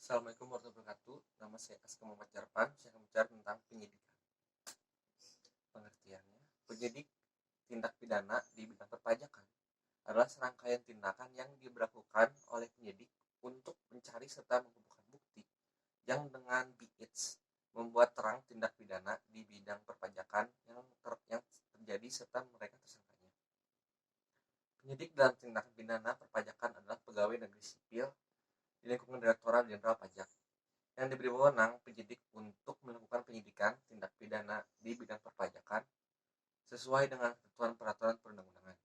Assalamualaikum warahmatullahi wabarakatuh. Nama saya Aska Muhammad Jarpan. Saya akan bicara tentang penyidikan. Pengertiannya, penyidik tindak pidana di bidang perpajakan adalah serangkaian tindakan yang diberlakukan oleh penyidik untuk mencari serta mengumpulkan bukti yang dengan BITS membuat terang tindak pidana di bidang perpajakan yang terjadi serta mereka tersangkanya. Penyidik dalam tindakan pidana perpajakan adalah pegawai negeri sipil di lingkungan Direktorat Jenderal Pajak yang diberi wewenang penyidik untuk melakukan penyidikan tindak pidana di bidang perpajakan sesuai dengan ketentuan peraturan perundang-undangan.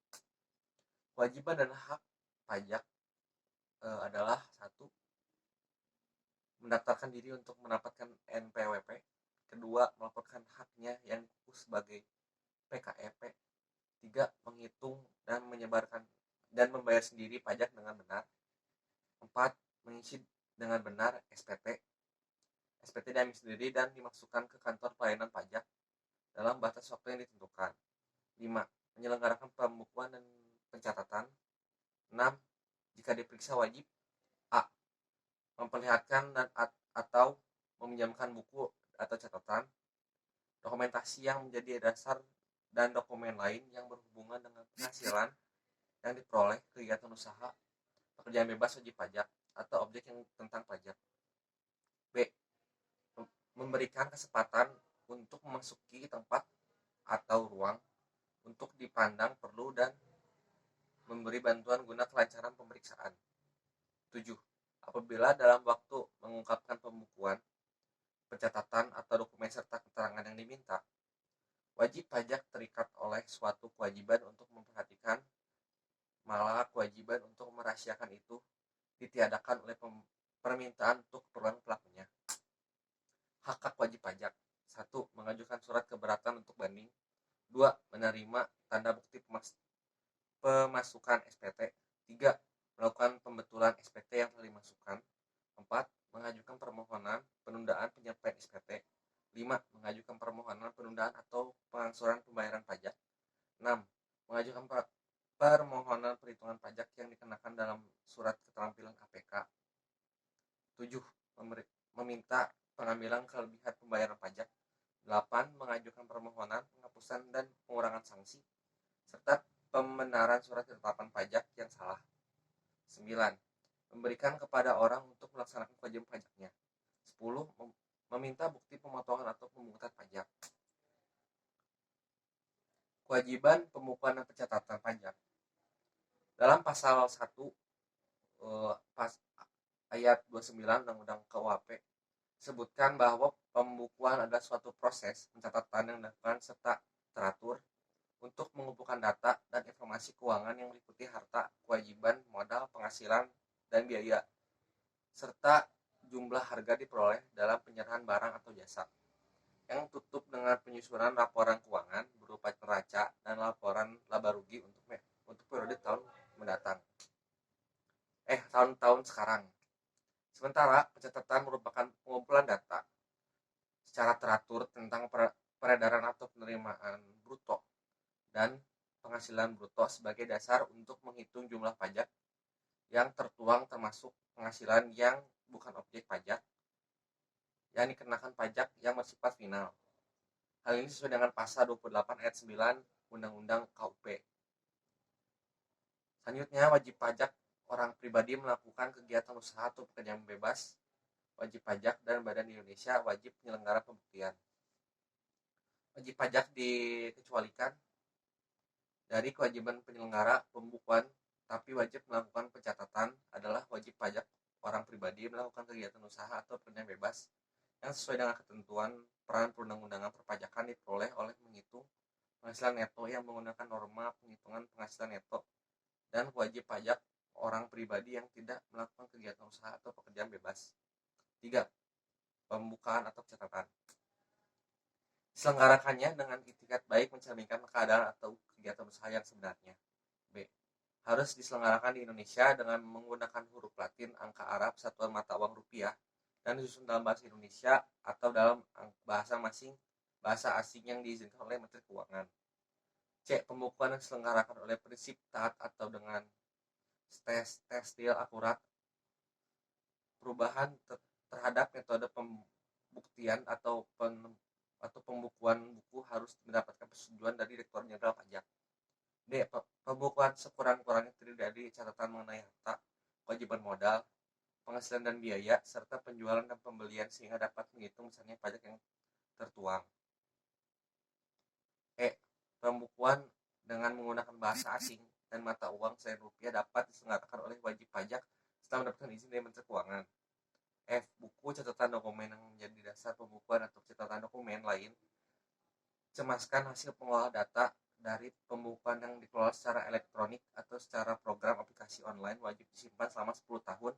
Kewajiban dan hak pajak adalah satu, mendaftarkan diri untuk mendapatkan NPWP. Kedua, melaporkan haknya yang khusus sebagai PKEP. Tiga, menghitung dan menyebarkan dan membayar sendiri pajak dengan benar. Empat, mengisi dengan benar SPT diambil sendiri dan dimasukkan ke kantor pelayanan pajak dalam batas waktu yang ditentukan. 5. Menyelenggarakan pembukuan dan pencatatan. 6. Jika diperiksa wajib A. Memperlihatkan dan atau meminjamkan buku atau catatan, dokumentasi yang menjadi dasar dan dokumen lain yang berhubungan dengan penghasilan yang diperoleh kegiatan usaha, pekerjaan bebas wajib pajak atau objek yang tentang pajak. B. Memberikan kesempatan untuk memasuki tempat atau ruang untuk dipandang perlu dan memberi bantuan guna kelancaran pemeriksaan. 7. Apabila dalam waktu mengungkapkan pembukuan, pencatatan atau dokumen serta keterangan yang diminta, wajib pajak terikat oleh suatu kewajiban untuk memperhatikan, malah kewajiban untuk merahasiakan itu ditiadakan oleh permintaan untuk keperluan pelakunya. Hak wajib pajak. 1. Mengajukan surat keberatan untuk banding. 2. Menerima tanda bukti pemasukan SPT. 3. Melakukan pembetulan SPT yang telah dimasukkan. 4. Mengajukan permohonan penundaan penyampaian SPT. 5. Mengajukan permohonan penundaan atau pengangsuran pembayaran pajak. 6. Mengajukan permohonan perhitungan pajak yang dikenakan dalam surat keterampilan APK. 7. Meminta pengambilan kelebihan pembayaran pajak. 8. Mengajukan permohonan penghapusan dan pengurangan sanksi serta pembenaran surat ketetapan pajak yang salah. 9. Memberikan kepada orang untuk melaksanakan kewajiban pajaknya. 10. Meminta bukti pemotongan atau pemungutan pajak. Kewajiban pembukuan dan pencatatan pajak. Dalam pasal 1 ayat 29 Undang-Undang KUHP sebutkan bahwa pembukuan adalah suatu proses pencatatan yang dilakukan serta teratur untuk mengumpulkan data dan informasi keuangan yang meliputi harta, kewajiban, modal, penghasilan, dan biaya, serta jumlah harga diperoleh dalam penyerahan barang atau jasa, yang tutup dengan penyusunan laporan keuangan berupa neraca dan laporan laba rugi untuk periode tahun mendatang. Tahun-tahun sekarang. Sementara pencatatan merupakan pengumpulan data secara teratur tentang peredaran atau penerimaan bruto dan penghasilan bruto sebagai dasar untuk menghitung jumlah pajak yang tertuang termasuk penghasilan yang bukan objek pajak yang dikenakan pajak yang bersifat final. Hal ini sesuai dengan pasal 28 ayat 9 Undang-Undang KUP. Selanjutnya, wajib pajak orang pribadi melakukan kegiatan usaha atau pekerjaan bebas, wajib pajak dan badan di Indonesia wajib penyelenggara pembuktian. Wajib pajak dikecualikan dari kewajiban penyelenggara pembukuan, tapi wajib melakukan pencatatan adalah wajib pajak orang pribadi melakukan kegiatan usaha atau pekerjaan bebas yang sesuai dengan ketentuan peran perundang-undangan perpajakan diperoleh oleh menghitung penghasilan neto yang menggunakan norma penghitungan penghasilan neto, dan wajib pajak orang pribadi yang tidak melakukan kegiatan usaha atau pekerjaan bebas. 3. Pembukaan atau pencatatan. Diselenggarakannya dengan itikat baik mencerminkan keadaan atau kegiatan usaha yang sebenarnya. B. Harus diselenggarakan di Indonesia dengan menggunakan huruf Latin, angka Arab, satuan mata uang rupiah, dan disusun dalam bahasa Indonesia atau dalam bahasa asing yang diizinkan oleh Menteri Keuangan. C. Pembukuan yang diselenggarakan oleh prinsip taat atau dengan tekstil akurat. Perubahan penelitian atau pembukuan buku harus mendapatkan persetujuan dari Direktur Jenderal Pajak. D. Pembukuan sekurang-kurangnya terdiri dari catatan mengenai harta, kewajiban modal, penghasilan dan biaya, serta penjualan dan pembelian sehingga dapat menghitung misalnya pajak yang tertuang. E. Pembukuan dengan menggunakan bahasa asing dan mata uang selain rupiah dapat diselenggarakan oleh wajib pajak setelah mendapatkan izin dari Menteri Keuangan. F. Buku catatan dokumen yang menjadi dasar pembukuan atau catatan dokumen lain. Cemaskan hasil pengolah data dari pembukuan yang dikelola secara elektronik atau secara program aplikasi online wajib disimpan selama 10 tahun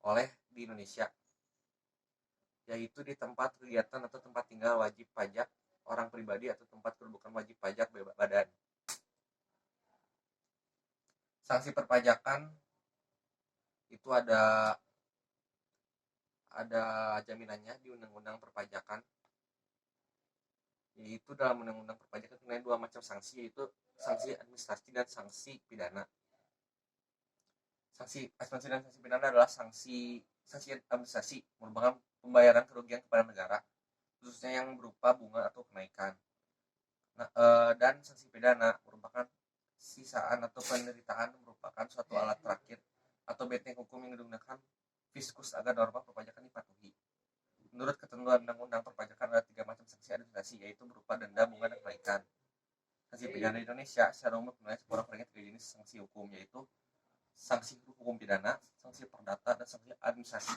oleh di Indonesia, yaitu di tempat kegiatan atau tempat tinggal wajib pajak orang pribadi atau tempat kedudukan wajib pajak badan. Sanksi perpajakan itu ada jaminannya di Undang-Undang Perpajakan, yaitu dalam Undang-Undang Perpajakan mengenai dua macam sanksi, yaitu sanksi administrasi dan sanksi pidana. Sanksi administrasi dan sanksi pidana adalah sanksi administrasi merupakan pembayaran kerugian kepada negara, khususnya yang berupa bunga atau kenaikan. Dan sanksi pidana merupakan sisaan atau penderitaan merupakan suatu alat terakhir atau benteng hukum yang digunakan fiskus agar norma perpajakan dipatuhi. Menurut ketentuan Undang-Undang Perpajakan ada 3 macam sanksi administrasi, yaitu berupa denda, bunga, dan kenaikan. Sanksi pidana di Indonesia secara umum mengenai sekurang-kurangnya 3 jenis sanksi hukum, yaitu sanksi hukum pidana, sanksi perdata, dan sanksi administrasi.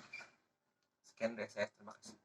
Sekian dari saya, terima kasih.